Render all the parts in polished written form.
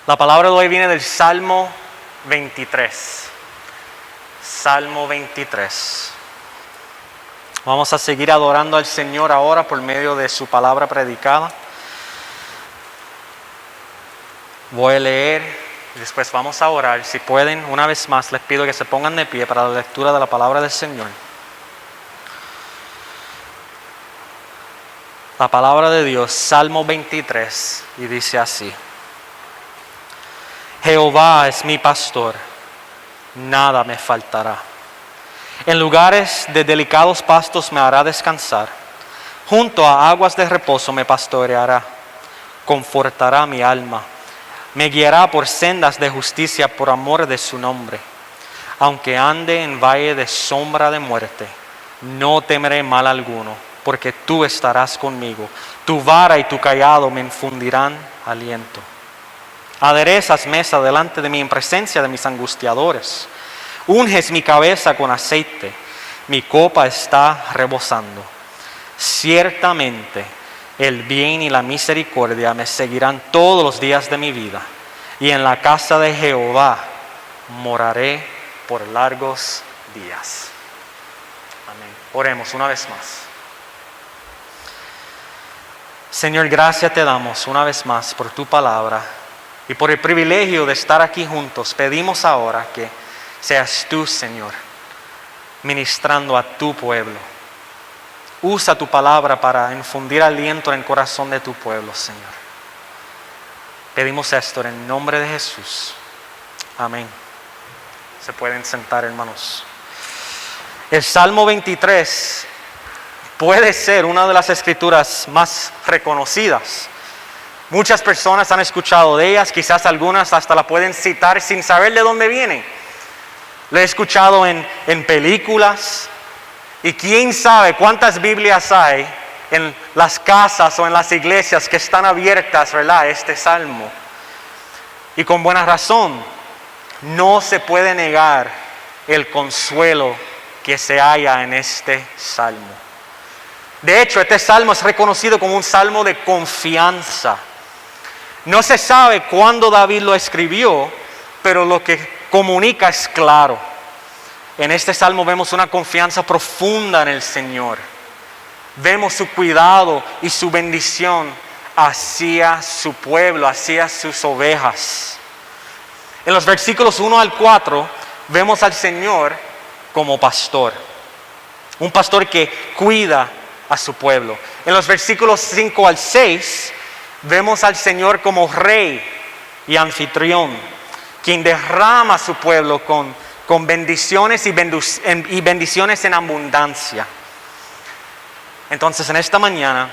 La palabra de hoy viene del Salmo 23. Salmo 23. Vamos a seguir adorando al Señor ahora por medio de su palabra predicada. Voy a leer y después vamos a orar. Si pueden, una vez más, les pido que se pongan de pie para la lectura de la palabra del Señor. La palabra de Dios, Salmo 23, y dice así: Jehová es mi pastor, nada me faltará. En lugares de delicados pastos me hará descansar, junto a aguas de reposo me pastoreará, confortará mi alma, me guiará por sendas de justicia por amor de su nombre. Aunque ande en valle de sombra de muerte, no temeré mal alguno, porque tú estarás conmigo. Tu vara y tu cayado me infundirán aliento. Aderezas mesa delante de mí en presencia de mis angustiadores. Unges mi cabeza con aceite, mi copa está rebosando. Ciertamente el bien y la misericordia me seguirán todos los días de mi vida, y en la casa de Jehová moraré por largos días. Amén. Oremos una vez más. Señor, gracias te damos una vez más por tu palabra y por el privilegio de estar aquí juntos. Pedimos ahora que seas tú, Señor, ministrando a tu pueblo. Usa tu palabra para infundir aliento en el corazón de tu pueblo, Señor. Pedimos esto en el nombre de Jesús. Amén. Se pueden sentar, hermanos. El Salmo 23 puede ser una de las escrituras más reconocidas. Muchas personas han escuchado de ellas, quizás algunas hasta la pueden citar sin saber de dónde vienen. Lo he escuchado en películas, y quién sabe cuántas Biblias hay en las casas o en las iglesias que están abiertas, ¿verdad?, este salmo. Y con buena razón, no se puede negar el consuelo que se halla en este salmo. De hecho, este salmo es reconocido como un salmo de confianza. No se sabe cuándo David lo escribió, pero lo que comunica es claro. En este salmo vemos una confianza profunda en el Señor. Vemos su cuidado y su bendición hacia su pueblo, hacia sus ovejas. En los versículos 1 al 4 vemos al Señor como pastor. Un pastor que cuida a su pueblo. En los versículos 5 al 6 vemos al Señor como rey y anfitrión, quien derrama a su pueblo con bendiciones y bendiciones en abundancia. Entonces, en esta mañana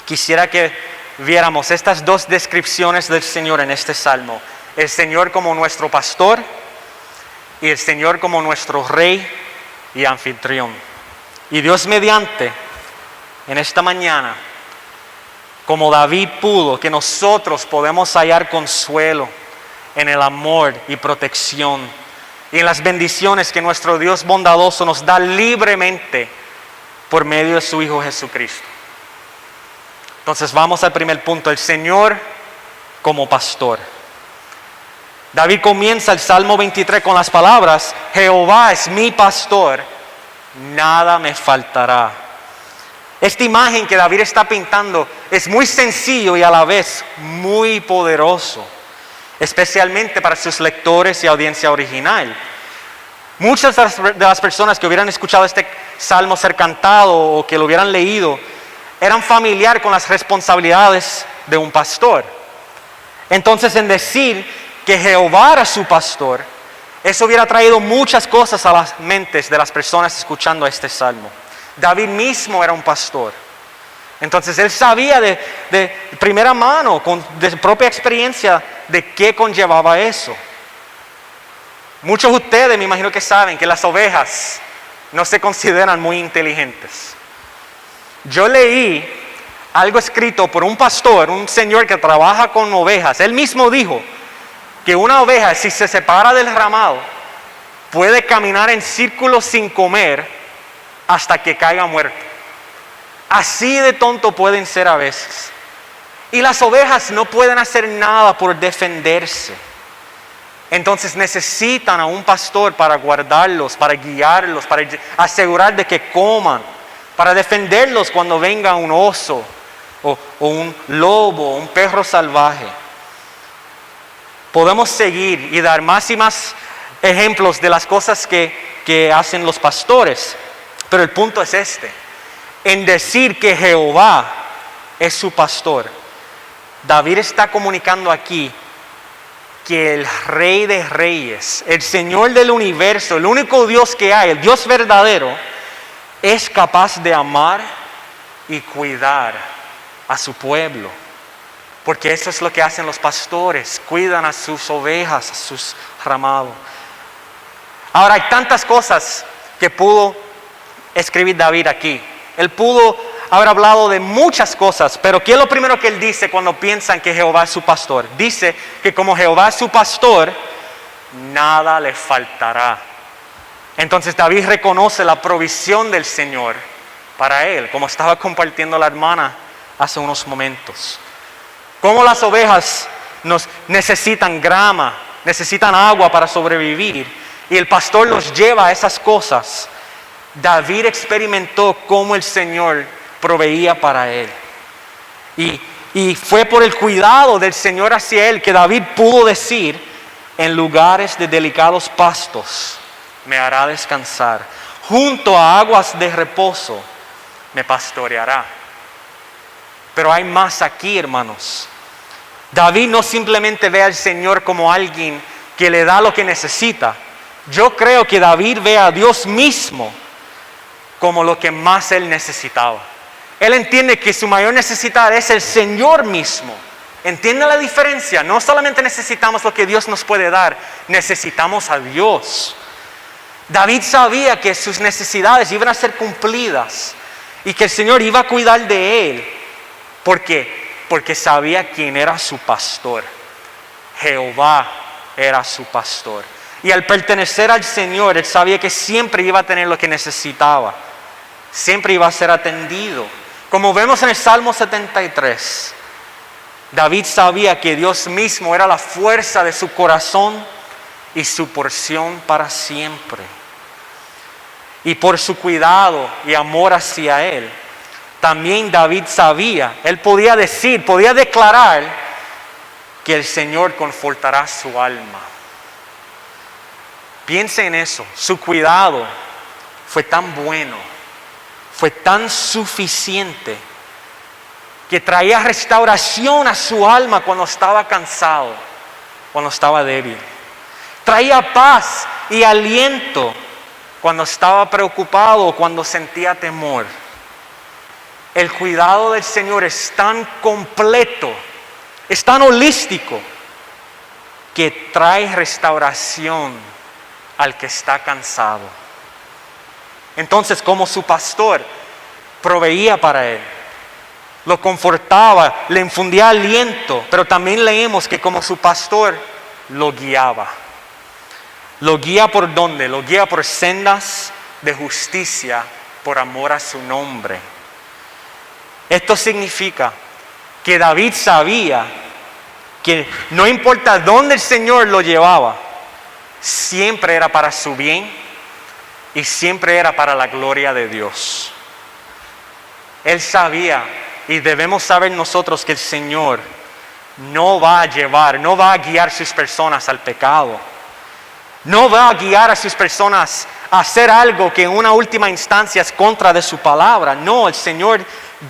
quisiera que viéramos estas dos descripciones del Señor en este salmo: el Señor como nuestro pastor y el Señor como nuestro rey y anfitrión. Y Dios mediante, en esta mañana, como David pudo, que nosotros podemos hallar consuelo en el amor y protección y en las bendiciones que nuestro Dios bondadoso nos da libremente por medio de su Hijo Jesucristo. Entonces vamos al primer punto: el Señor como pastor. David comienza el Salmo 23 con las palabras: Jehová es mi pastor, nada me faltará. Esta imagen que David está pintando es muy sencillo y a la vez muy poderoso, especialmente para sus lectores y audiencia original. Muchas de las personas que hubieran escuchado este salmo ser cantado o que lo hubieran leído eran familiares con las responsabilidades de un pastor. Entonces, en decir que Jehová era su pastor, eso hubiera traído muchas cosas a las mentes de las personas escuchando este salmo. David mismo era un pastor. Entonces él sabía de primera mano, de su propia experiencia, de qué conllevaba eso. Muchos de ustedes me imagino que saben que las ovejas no se consideran muy inteligentes. Yo leí algo escrito por un pastor, un señor que trabaja con ovejas. Él mismo dijo que una oveja, si se separa del ramado, puede caminar en círculos sin comer hasta que caiga muerto. Así de tonto pueden ser a veces. Y las ovejas no pueden hacer nada por defenderse. Entonces necesitan a un pastor para guardarlos, para guiarlos, para asegurar de que coman, para defenderlos cuando venga un oso o un lobo, o un perro salvaje. Podemos seguir y dar más y más ejemplos de las cosas que hacen los pastores, pero el punto es este: en decir que Jehová es su pastor, David está comunicando aquí que el Rey de Reyes, el Señor del universo, el único Dios que hay, el Dios verdadero, es capaz de amar y cuidar a su pueblo. Porque eso es lo que hacen los pastores, cuidan a sus ovejas, a sus ramados. Ahora, hay tantas cosas que pudo escribir David aquí. Él pudo haber hablado de muchas cosas, pero ¿qué es lo primero que él dice cuando piensan que Jehová es su pastor? Dice que como Jehová es su pastor, nada le faltará. Entonces David reconoce la provisión del Señor para él, como estaba compartiendo la hermana hace unos momentos. Como las ovejas necesitan grama, necesitan agua para sobrevivir, y el pastor los lleva a esas cosas. David experimentó cómo el Señor proveía para él. Y fue por el cuidado del Señor hacia él que David pudo decir: en lugares de delicados pastos me hará descansar, junto a aguas de reposo me pastoreará. Pero hay más aquí, hermanos. David no simplemente ve al Señor como alguien que le da lo que necesita. Yo creo que David ve a Dios mismo como lo que más él necesitaba. Él entiende que su mayor necesidad es el Señor mismo. ¿Entiende la diferencia? No solamente necesitamos lo que Dios nos puede dar, necesitamos a Dios. David sabía que sus necesidades iban a ser cumplidas y que el Señor iba a cuidar de él. ¿Por qué? Porque sabía quién era su pastor. Jehová era su pastor. Y al pertenecer al Señor, él sabía que siempre iba a tener lo que necesitaba. Siempre iba a ser atendido. Como vemos en el Salmo 73, David sabía que Dios mismo era la fuerza de su corazón y su porción para siempre. Y por su cuidado y amor hacia él, también David sabía, él podía decir, podía declarar que el Señor confortará su alma. Piense en eso, su cuidado fue tan bueno, fue tan suficiente, que traía restauración a su alma cuando estaba cansado, cuando estaba débil. Traía paz y aliento cuando estaba preocupado, cuando sentía temor. El cuidado del Señor es tan completo, es tan holístico, que trae restauración al que está cansado. Entonces, como su pastor, proveía para él, lo confortaba, le infundía aliento, pero también leemos que como su pastor, lo guiaba. ¿Lo guía por dónde? Lo guía por sendas de justicia, por amor a su nombre. Esto significa que David sabía que no importa dónde el Señor lo llevaba, siempre era para su bien y siempre era para la gloria de Dios. Él sabía, y debemos saber nosotros, que el Señor no va a llevar, no va a guiar sus personas al pecado. No va a guiar a sus personas a hacer algo que en una última instancia es contra de su palabra. No, el Señor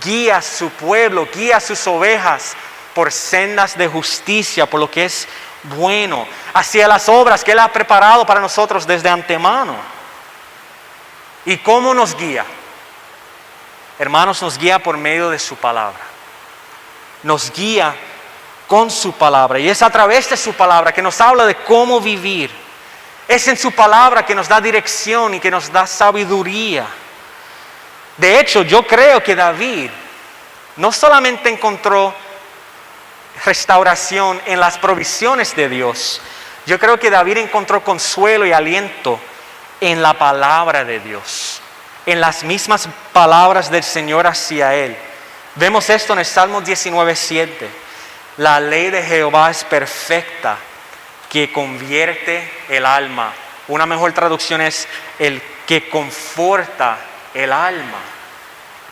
guía a su pueblo, guía a sus ovejas por sendas de justicia, por lo que es bueno, hacia las obras que Él ha preparado para nosotros desde antemano. ¿Y cómo nos guía? Hermanos, nos guía por medio de su palabra. Nos guía con su palabra, y es a través de su palabra que nos habla de cómo vivir. Es en su palabra que nos da dirección y que nos da sabiduría. De hecho, yo creo que David no solamente encontró restauración en las provisiones de Dios, yo creo que David encontró consuelo y aliento en la palabra de Dios, en las mismas palabras del Señor hacia él. Vemos esto en el Salmo 19:7. La ley de Jehová es perfecta, que convierte el alma. Una mejor traducción es el que conforta el alma.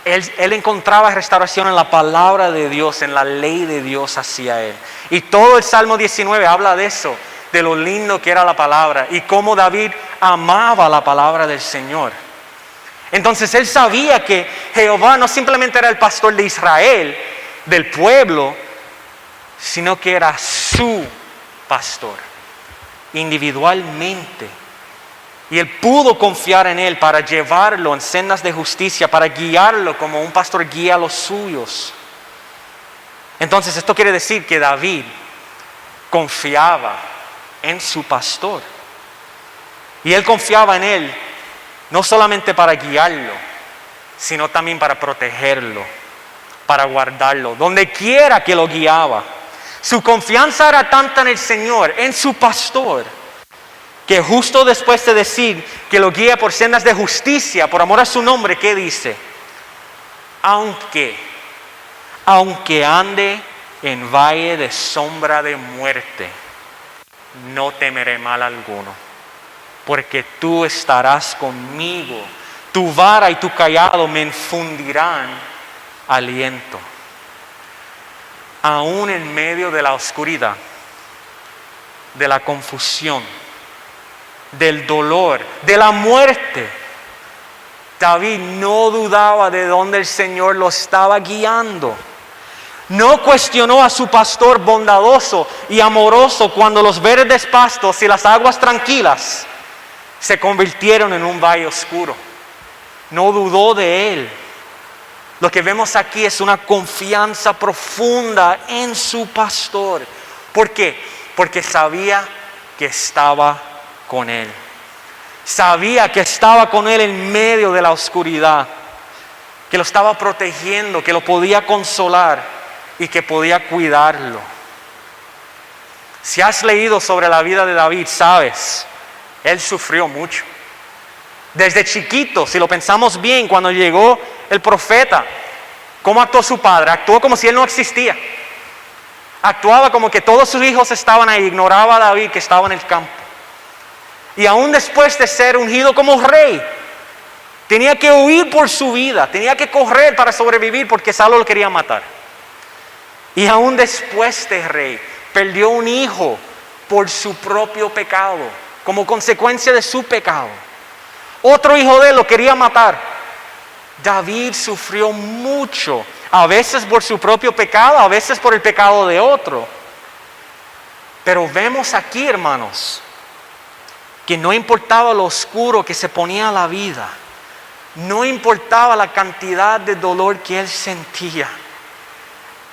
Él encontraba restauración en la palabra de Dios, en la ley de Dios hacia él. Y todo el Salmo 19 habla de eso, de lo lindo que era la palabra y cómo David amaba la palabra del Señor. Entonces él sabía que Jehová no simplemente era el pastor de Israel, del pueblo, sino que era su pastor, individualmente. Y él pudo confiar en él para llevarlo en sendas de justicia, para guiarlo como un pastor guía a los suyos. Entonces esto quiere decir que David confiaba en su pastor. Y él confiaba en él no solamente para guiarlo, sino también para protegerlo, para guardarlo, donde quiera que lo guiaba. Su confianza era tanta en el Señor, en su pastor, que justo después de decir que lo guía por sendas de justicia, por amor a su nombre, ¿qué dice? Aunque ande en valle de sombra de muerte, no temeré mal alguno, porque tú estarás conmigo, tu vara y tu cayado me infundirán aliento. Aún en medio de la oscuridad, de la confusión, del dolor, de la muerte, David no dudaba de dónde el Señor lo estaba guiando. No cuestionó a su pastor bondadoso y amoroso cuando los verdes pastos y las aguas tranquilas se convirtieron en un valle oscuro. No dudó de él. Lo que vemos aquí es una confianza profunda en su pastor. ¿Por qué? Porque sabía que estaba con él. Sabía que estaba con él en medio de la oscuridad, que lo estaba protegiendo, que lo podía consolar y que podía cuidarlo. Si has leído sobre la vida de David, sabes, él sufrió mucho. Desde chiquito, si lo pensamos bien, cuando llegó el profeta, ¿cómo actuó su padre? Actuó como si él no existía. Actuaba como que todos sus hijos estaban ahí, ignoraba a David que estaba en el campo. Y aún después de ser ungido como rey, tenía que huir por su vida, tenía que correr para sobrevivir porque Saulo lo quería matar. Y aún después de rey, perdió un hijo por su propio pecado, como consecuencia de su pecado. Otro hijo de él lo quería matar. David sufrió mucho, a veces por su propio pecado, a veces por el pecado de otro. Pero vemos aquí, hermanos, que no importaba lo oscuro que se ponía la vida, no importaba la cantidad de dolor que él sentía,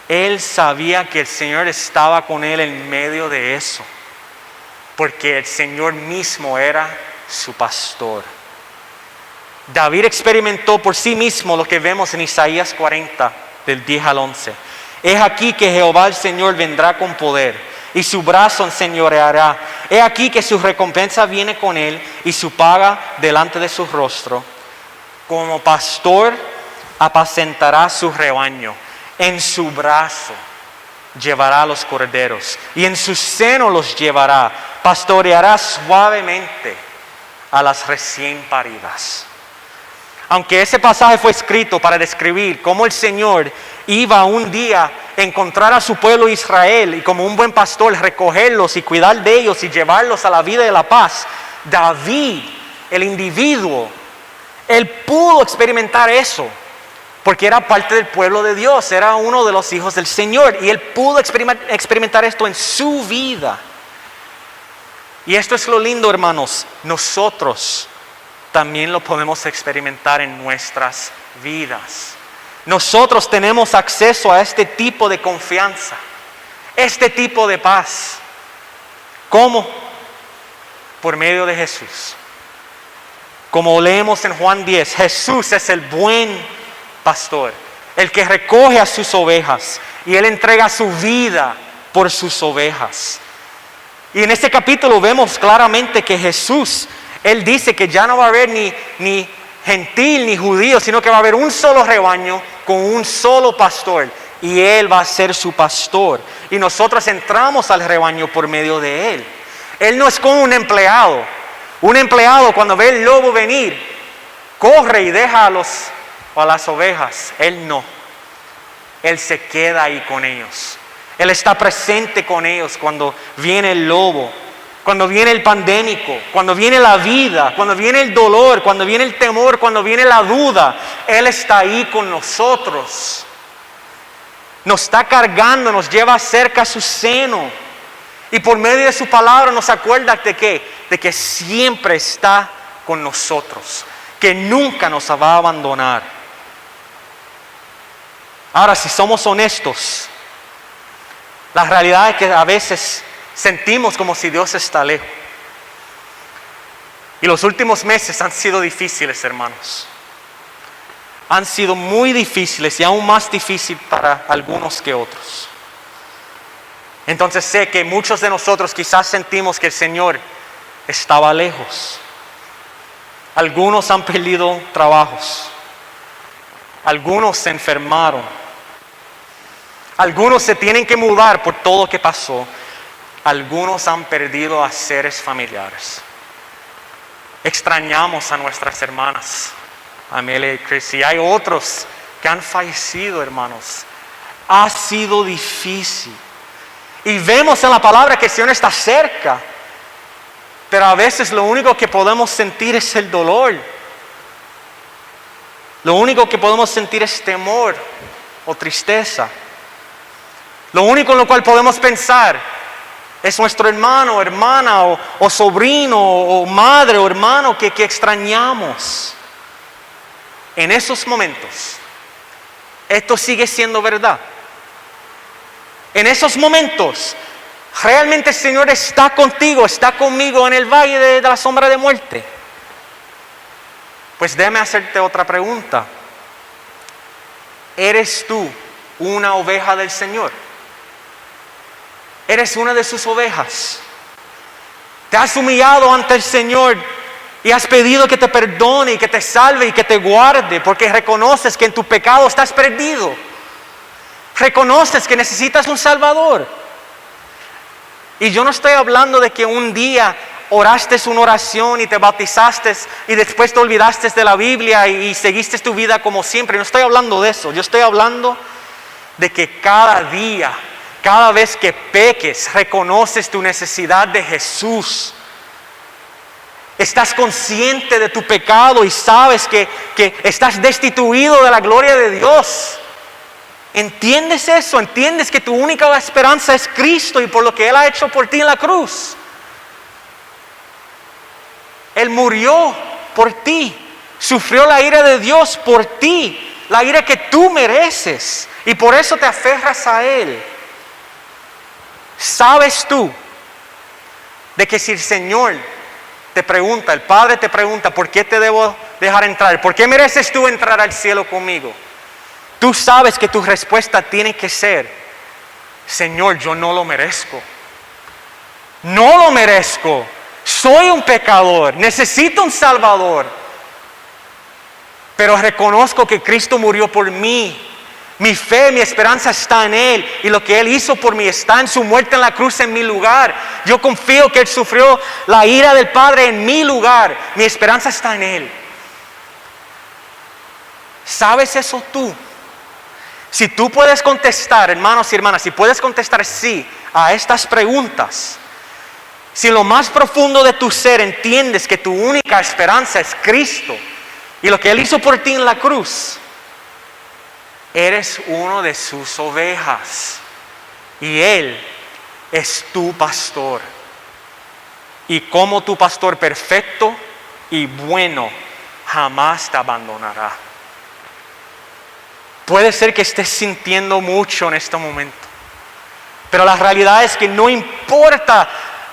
él sabía que el Señor estaba con él en medio de eso, porque el Señor mismo era su pastor. David experimentó por sí mismo lo que vemos en Isaías 40, del 10 al 11. Es aquí que Jehová el Señor vendrá con poder, y su brazo enseñoreará. He aquí que su recompensa viene con él, y su paga delante de su rostro. Como pastor apacentará su rebaño, en su brazo llevará a los corderos, y en su seno los llevará, pastoreará suavemente a las recién paridas. Aunque ese pasaje fue escrito para describir cómo el Señor iba un día a encontrar a su pueblo Israel y como un buen pastor recogerlos y cuidar de ellos y llevarlos a la vida de la paz, David, el individuo, él pudo experimentar eso porque era parte del pueblo de Dios, era uno de los hijos del Señor y él pudo experimentar esto en su vida. Y esto es lo lindo, hermanos, nosotros también lo podemos experimentar en nuestras vidas. Nosotros tenemos acceso a este tipo de confianza, este tipo de paz. ¿Cómo? Por medio de Jesús. Como leemos en Juan 10, Jesús es el buen pastor, el que recoge a sus ovejas y él entrega su vida por sus ovejas. Y en este capítulo vemos claramente que Jesús, él dice que ya no va a haber ni gentil ni judío, sino que va a haber un solo rebaño con un solo pastor y Él va a ser su pastor. Y nosotros entramos al rebaño por medio de Él. Él no es como un empleado. Un empleado cuando ve el lobo venir, corre y deja a las ovejas. Él no. Él se queda ahí con ellos. Él está presente con ellos cuando viene el lobo, cuando viene el pandémico, cuando viene la vida, cuando viene el dolor, cuando viene el temor, cuando viene la duda. Él está ahí con nosotros. Nos está cargando, nos lleva cerca a su seno. Y por medio de su palabra nos acuerda de que siempre está con nosotros, que nunca nos va a abandonar. Ahora, si somos honestos, la realidad es que a veces sentimos como si Dios está lejos. Y los últimos meses han sido difíciles, hermanos. Han sido muy difíciles y aún más difíciles para algunos que otros. Entonces sé que muchos de nosotros quizás sentimos que el Señor estaba lejos. Algunos han perdido trabajos. Algunos se enfermaron. Algunos se tienen que mudar por todo lo que pasó. Algunos han perdido a seres familiares. Extrañamos a nuestras hermanas, Amelia y Chris. Y hay otros que han fallecido, hermanos. Ha sido difícil. Y vemos en la palabra que el Señor está cerca. Pero a veces lo único que podemos sentir es el dolor. Lo único que podemos sentir es temor o tristeza. Lo único en lo cual podemos pensar es nuestro hermano, hermana o sobrino o madre o hermano que extrañamos. En esos momentos, esto sigue siendo verdad. En esos momentos, realmente el Señor está contigo, está conmigo en el valle de la sombra de muerte. Pues déjame hacerte otra pregunta. ¿Eres tú una oveja del Señor? ¿Eres una de sus ovejas? ¿Te has humillado ante el Señor y has pedido que te perdone y que te salve y que te guarde porque reconoces que en tu pecado estás perdido? Reconoces que necesitas un Salvador. Y yo no estoy hablando de que un día oraste una oración y te bautizaste y después te olvidaste de la Biblia y seguiste tu vida como siempre. No estoy hablando de eso. Yo estoy hablando de que cada día, cada vez que peques, reconoces tu necesidad de Jesús. Estás consciente de tu pecado y sabes que estás destituido de la gloria de Dios. ¿Entiendes eso? ¿Entiendes que tu única esperanza es Cristo y por lo que Él ha hecho por ti en la cruz? Él murió por ti, sufrió la ira de Dios por ti, la ira que tú mereces, y por eso te aferras a Él. ¿Sabes tú de que si el Señor te pregunta, el Padre te pregunta, ¿por qué te debo dejar entrar? ¿Por qué mereces tú entrar al cielo conmigo? Tú sabes que tu respuesta tiene que ser, Señor, yo no lo merezco. No lo merezco. Soy un pecador. Necesito un Salvador. Pero reconozco que Cristo murió por mí. Mi fe, mi esperanza está en Él. Y lo que Él hizo por mí está en su muerte en la cruz en mi lugar. Yo confío que Él sufrió la ira del Padre en mi lugar. Mi esperanza está en Él. ¿Sabes eso tú? Si tú puedes contestar, hermanos y hermanas, si puedes contestar sí a estas preguntas, si en lo más profundo de tu ser entiendes que tu única esperanza es Cristo y lo que Él hizo por ti en la cruz, eres uno de sus ovejas y Él es tu pastor. Y como tu pastor perfecto y bueno, jamás te abandonará. Puede ser que estés sintiendo mucho en este momento, pero la realidad es que no importa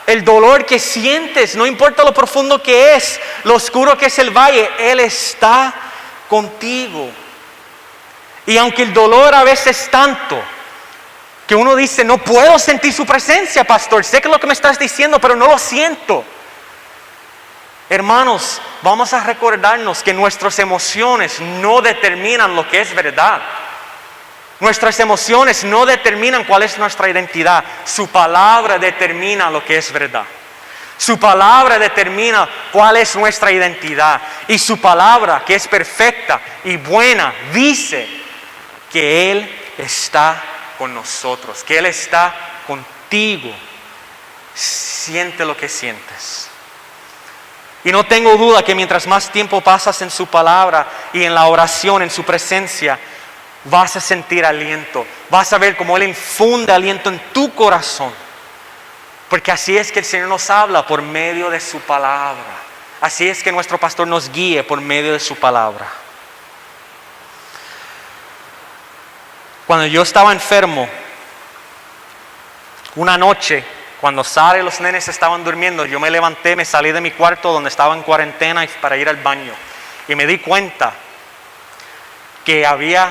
el dolor que sientes, no importa lo profundo que es, lo oscuro que es el valle, Él está contigo. Y aunque el dolor a veces es tanto que uno dice, no puedo sentir su presencia, pastor, sé que es lo que me estás diciendo, pero no lo siento. Hermanos, vamos a recordarnos que nuestras emociones no determinan lo que es verdad. Nuestras emociones no determinan cuál es nuestra identidad. Su palabra determina lo que es verdad. Su palabra determina cuál es nuestra identidad. Y su palabra, que es perfecta y buena, dice que Él está con nosotros, que Él está contigo. Siente lo que sientes. Y no tengo duda que mientras más tiempo pasas en su palabra y en la oración, en su presencia, vas a sentir aliento. Vas a ver cómo Él infunde aliento en tu corazón. Porque así es que el Señor nos habla por medio de su palabra. Así es que nuestro pastor nos guíe por medio de su palabra. Cuando yo estaba enfermo, una noche, cuando Sara y los nenes estaban durmiendo, yo me levanté, me salí de mi cuarto donde estaba en cuarentena para ir al baño. Y me di cuenta que había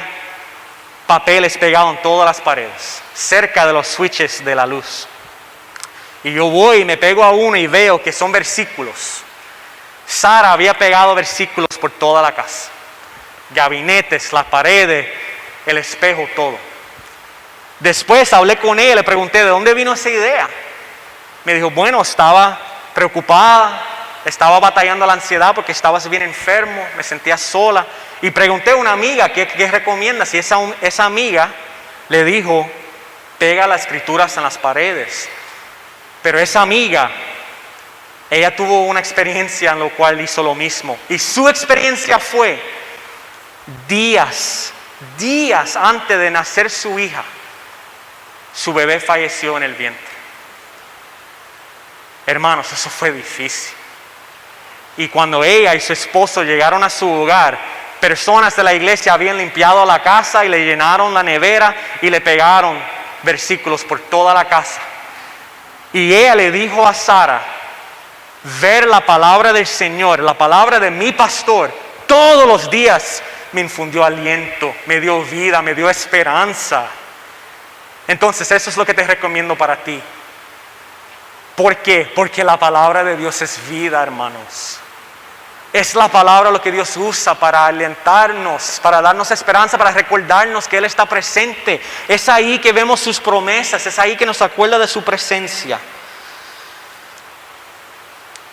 papeles pegados en todas las paredes, cerca de los switches de la luz. Y yo voy y me pego a uno y veo que son versículos. Sara había pegado versículos por toda la casa. Gabinetes, las paredes, el espejo, todo. Después hablé con ella, le pregunté, ¿de dónde vino esa idea? Me dijo, bueno, estaba preocupada, estaba batallando la ansiedad porque estaba bien enfermo, me sentía sola. Y pregunté a una amiga, ¿qué recomienda? Si esa amiga le dijo, pega las escrituras en las paredes. Pero esa amiga, ella tuvo una experiencia en la cual hizo lo mismo. Y su experiencia fue días antes de nacer su hija, su bebé falleció en el vientre. Hermanos, eso fue difícil. Y cuando ella y su esposo llegaron a su hogar, personas de la iglesia habían limpiado la casa y le llenaron la nevera y le pegaron versículos por toda la casa. Y ella le dijo a Sara, ver la palabra del Señor, la palabra de mi pastor, todos los días me infundió aliento, me dio vida, me dio esperanza. Entonces eso es lo que te recomiendo para ti. ¿Por qué? Porque la palabra de Dios es vida, hermanos. Es la palabra lo que Dios usa para alentarnos, para darnos esperanza, para recordarnos que Él está presente. Es ahí que vemos sus promesas, es ahí que nos acuerda de su presencia.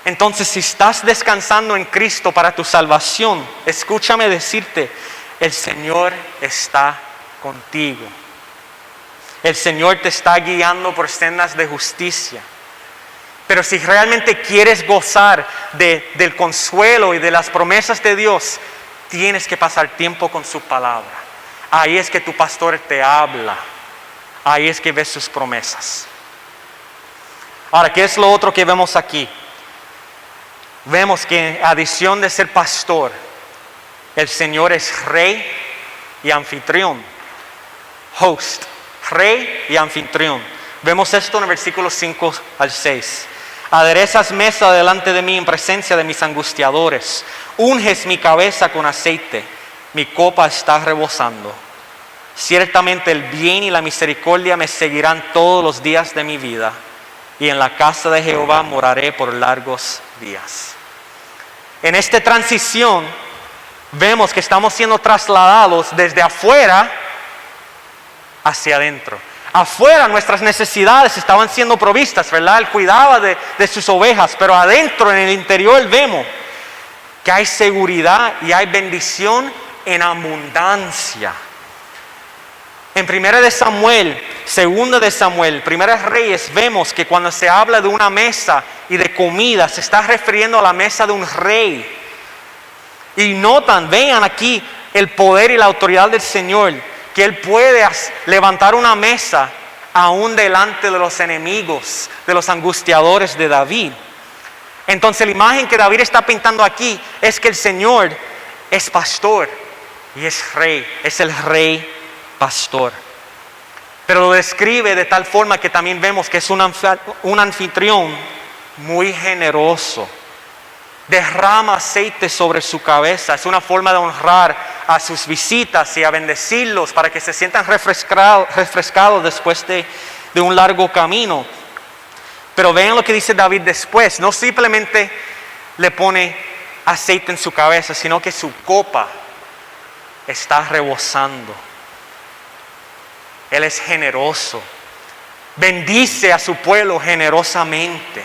Entonces, si estás descansando en Cristo para tu salvación, escúchame decirte, el Señor está contigo. El Señor te está guiando por sendas de justicia. Pero si realmente quieres gozar del consuelo y de las promesas de Dios, tienes que pasar tiempo con su palabra. Ahí es que tu pastor te habla. Ahí es que ves sus promesas. Ahora, ¿qué es lo otro que vemos aquí? Vemos que en adición de ser pastor, el Señor es rey y anfitrión. Host, rey y anfitrión. Vemos esto en el versículo 5 al 6. Aderezas mesa delante de mí en presencia de mis angustiadores. Unges mi cabeza con aceite. Mi copa está rebosando. Ciertamente el bien y la misericordia me seguirán todos los días de mi vida. Y en la casa de Jehová moraré por largos días. En esta transición vemos que estamos siendo trasladados desde afuera hacia adentro. Afuera nuestras necesidades estaban siendo provistas, ¿verdad? Él cuidaba de sus ovejas, pero adentro, en el interior, vemos que hay seguridad y hay bendición en abundancia. En 1 de Samuel, 2 de Samuel, 1 Reyes, vemos que cuando se habla de una mesa y de comida, se está refiriendo a la mesa de un rey. Y notan, vean aquí el poder y la autoridad del Señor, que Él puede levantar una mesa aún delante de los enemigos, de los angustiadores de David. Entonces la imagen que David está pintando aquí es que el Señor es pastor y es rey, es el rey pastor. Pero lo describe de tal forma que también vemos que es un anfitrión muy generoso. Derrama aceite sobre su cabeza. Es una forma de honrar a sus visitas y a bendecirlos para que se sientan refrescados después de un largo camino. Pero vean lo que dice David después. No simplemente le pone aceite en su cabeza, sino que su copa está rebosando. Él es generoso. Bendice a su pueblo generosamente.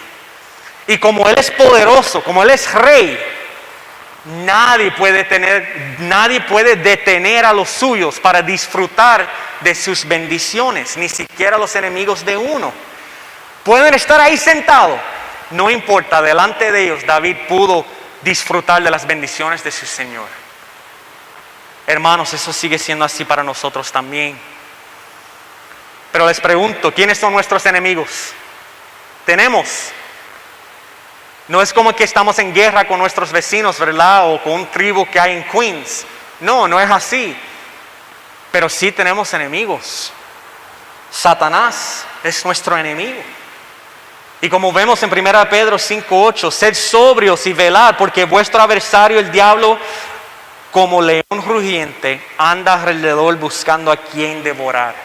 Y como Él es poderoso, como Él es rey, nadie puede detener a los suyos para disfrutar de sus bendiciones, ni siquiera los enemigos de uno. Pueden estar ahí sentados, no importa, delante de ellos David pudo disfrutar de las bendiciones de su Señor. Hermanos, eso sigue siendo así para nosotros también. Pero les pregunto, ¿quiénes son nuestros enemigos? Tenemos. No es como que estamos en guerra con nuestros vecinos, ¿verdad? O con un tribu que hay en Queens. No, no es así. Pero sí tenemos enemigos. Satanás es nuestro enemigo. Y como vemos en 1 Pedro 5:8, sed sobrios y velad, porque vuestro adversario, el diablo, como león rugiente, anda alrededor buscando a quien devorar.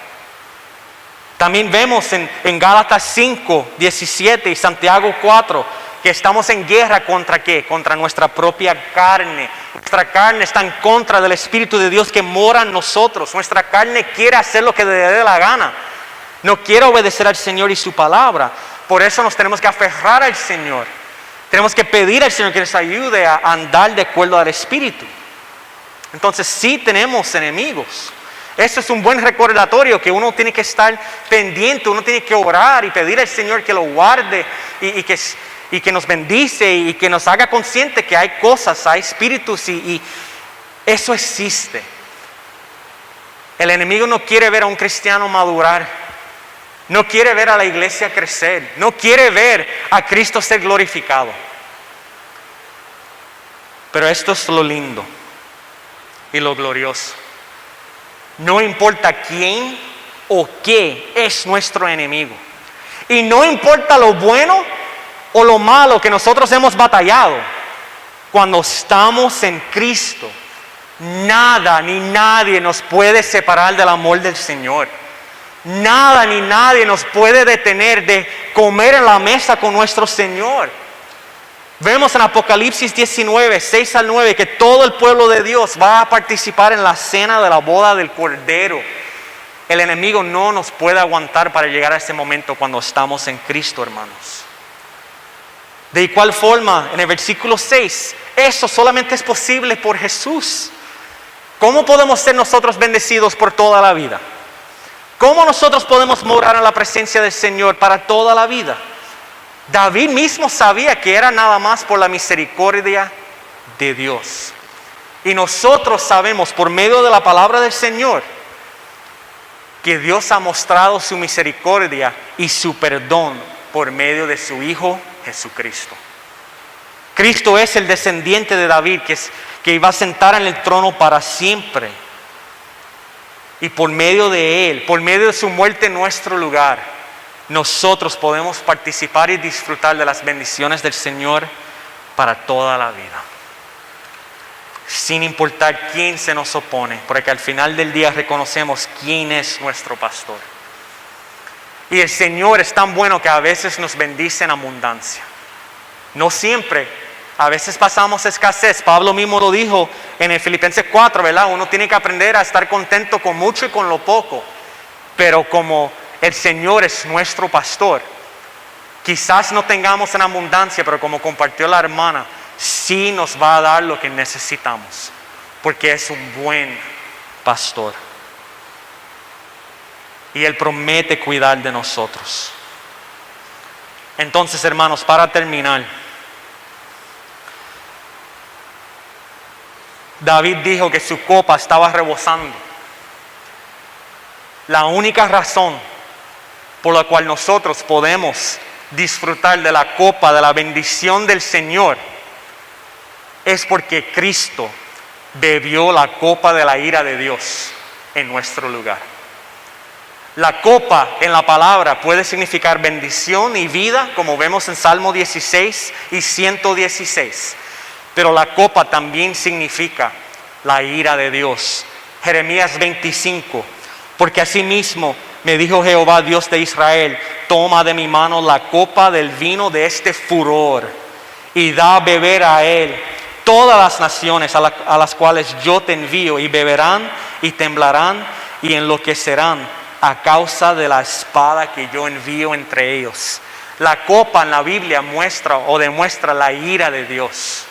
También vemos en Gálatas 5:17 y Santiago 4, que estamos en guerra contra ¿qué? Contra nuestra propia carne. Nuestra carne está en contra del Espíritu de Dios que mora en nosotros. Nuestra carne quiere hacer lo que le dé la gana. No quiere obedecer al Señor y su palabra. Por eso nos tenemos que aferrar al Señor. Tenemos que pedir al Señor que nos ayude a andar de acuerdo al Espíritu. Entonces sí tenemos enemigos. Eso es un buen recordatorio que uno tiene que estar pendiente, uno tiene que orar y pedir al Señor que lo guarde y que nos bendice y que nos haga consciente que hay cosas, hay espíritus y eso existe. El enemigo no quiere ver a un cristiano madurar. No quiere ver a la iglesia crecer. No quiere ver a Cristo ser glorificado. Pero esto es lo lindo y lo glorioso. No importa quién o qué es nuestro enemigo. Y no importa lo bueno o lo malo que nosotros hemos batallado. Cuando estamos en Cristo, nada ni nadie nos puede separar del amor del Señor. Nada ni nadie nos puede detener de comer en la mesa con nuestro Señor. Vemos en Apocalipsis 19, 6 al 9, que todo el pueblo de Dios va a participar en la cena de la boda del Cordero. El enemigo no nos puede aguantar para llegar a ese momento cuando estamos en Cristo, hermanos. De igual forma, en el versículo 6, eso solamente es posible por Jesús. ¿Cómo podemos ser nosotros bendecidos por toda la vida? ¿Cómo nosotros podemos morar en la presencia del Señor para toda la vida? David mismo sabía que era nada más por la misericordia de Dios. Y nosotros sabemos por medio de la palabra del Señor que Dios ha mostrado su misericordia y su perdón por medio de su Hijo Jesucristo. Cristo es el descendiente de David que iba a sentar en el trono para siempre. Y por medio de Él, por medio de su muerte en nuestro lugar, nosotros podemos participar y disfrutar de las bendiciones del Señor para toda la vida. Sin importar quién se nos opone, porque al final del día reconocemos quién es nuestro pastor. Y el Señor es tan bueno que a veces nos bendice en abundancia. No siempre. A veces pasamos escasez. Pablo mismo lo dijo en el Filipenses 4, ¿verdad? Uno tiene que aprender a estar contento con mucho y con lo poco. Pero como el Señor es nuestro pastor, quizás no tengamos en abundancia, pero como compartió la hermana, sí nos va a dar lo que necesitamos. Porque es un buen pastor. Y Él promete cuidar de nosotros. Entonces, hermanos, para terminar, David dijo que su copa estaba rebosando. La única razón por la cual nosotros podemos disfrutar de la copa, de la bendición del Señor, es porque Cristo bebió la copa de la ira de Dios en nuestro lugar. La copa en la palabra puede significar bendición y vida, como vemos en Salmo 16 y 116. Pero la copa también significa la ira de Dios. Jeremías 25. Porque asimismo me dijo Jehová, Dios de Israel, toma de mi mano la copa del vino de este furor y da a beber a él todas las naciones a las cuales yo te envío, y beberán y temblarán y enloquecerán a causa de la espada que yo envío entre ellos. La copa en la Biblia muestra o demuestra la ira de Dios.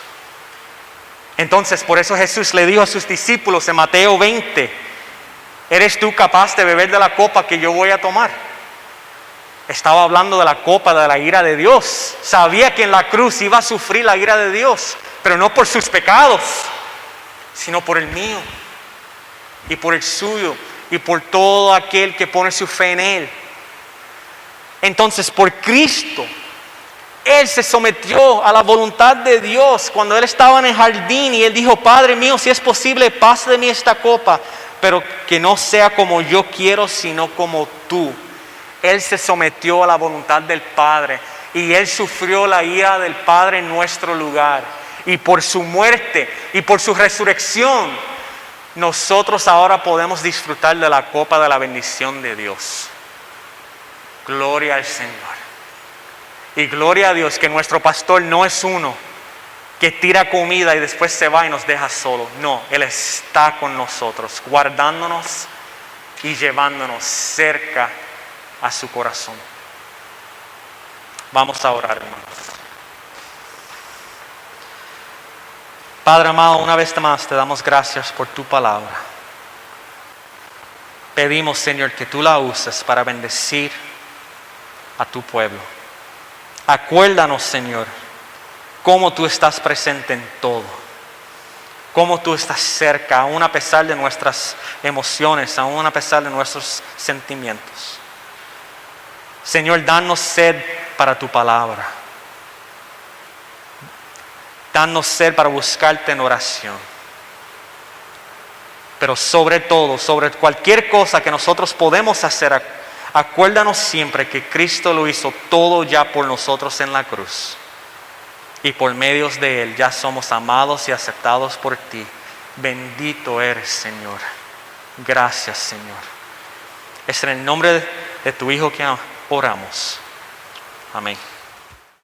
Entonces, por eso Jesús le dijo a sus discípulos en Mateo 20, ¿eres tú capaz de beber de la copa que yo voy a tomar? Estaba hablando de la copa de la ira de Dios. Sabía que en la cruz iba a sufrir la ira de Dios, pero no por sus pecados, sino por el mío y por el suyo y por todo aquel que pone su fe en Él. Entonces, por Cristo, Él se sometió a la voluntad de Dios cuando Él estaba en el jardín y Él dijo, Padre mío, si es posible, pase de mí esta copa, pero que no sea como yo quiero, sino como tú. Él se sometió a la voluntad del Padre y Él sufrió la ira del Padre en nuestro lugar. Y por su muerte y por su resurrección, nosotros ahora podemos disfrutar de la copa de la bendición de Dios. Gloria al Señor. Y gloria a Dios que nuestro pastor no es uno que tira comida y después se va y nos deja solos. No, Él está con nosotros, guardándonos y llevándonos cerca a su corazón. Vamos a orar, hermanos. Padre amado, una vez más te damos gracias por tu palabra. Pedimos, Señor, que tú la uses para bendecir a tu pueblo. Acuérdanos, Señor, cómo tú estás presente en todo, cómo tú estás cerca, aún a pesar de nuestras emociones, aún a pesar de nuestros sentimientos. Señor, danos sed para tu palabra. Danos sed para buscarte en oración. Pero sobre todo, sobre cualquier cosa que nosotros podemos hacer, acuérdanos siempre que Cristo lo hizo todo ya por nosotros en la cruz. Y por medios de Él ya somos amados y aceptados por ti. Bendito eres, Señor. Gracias, Señor. Es en el nombre de tu Hijo que oramos. Amén.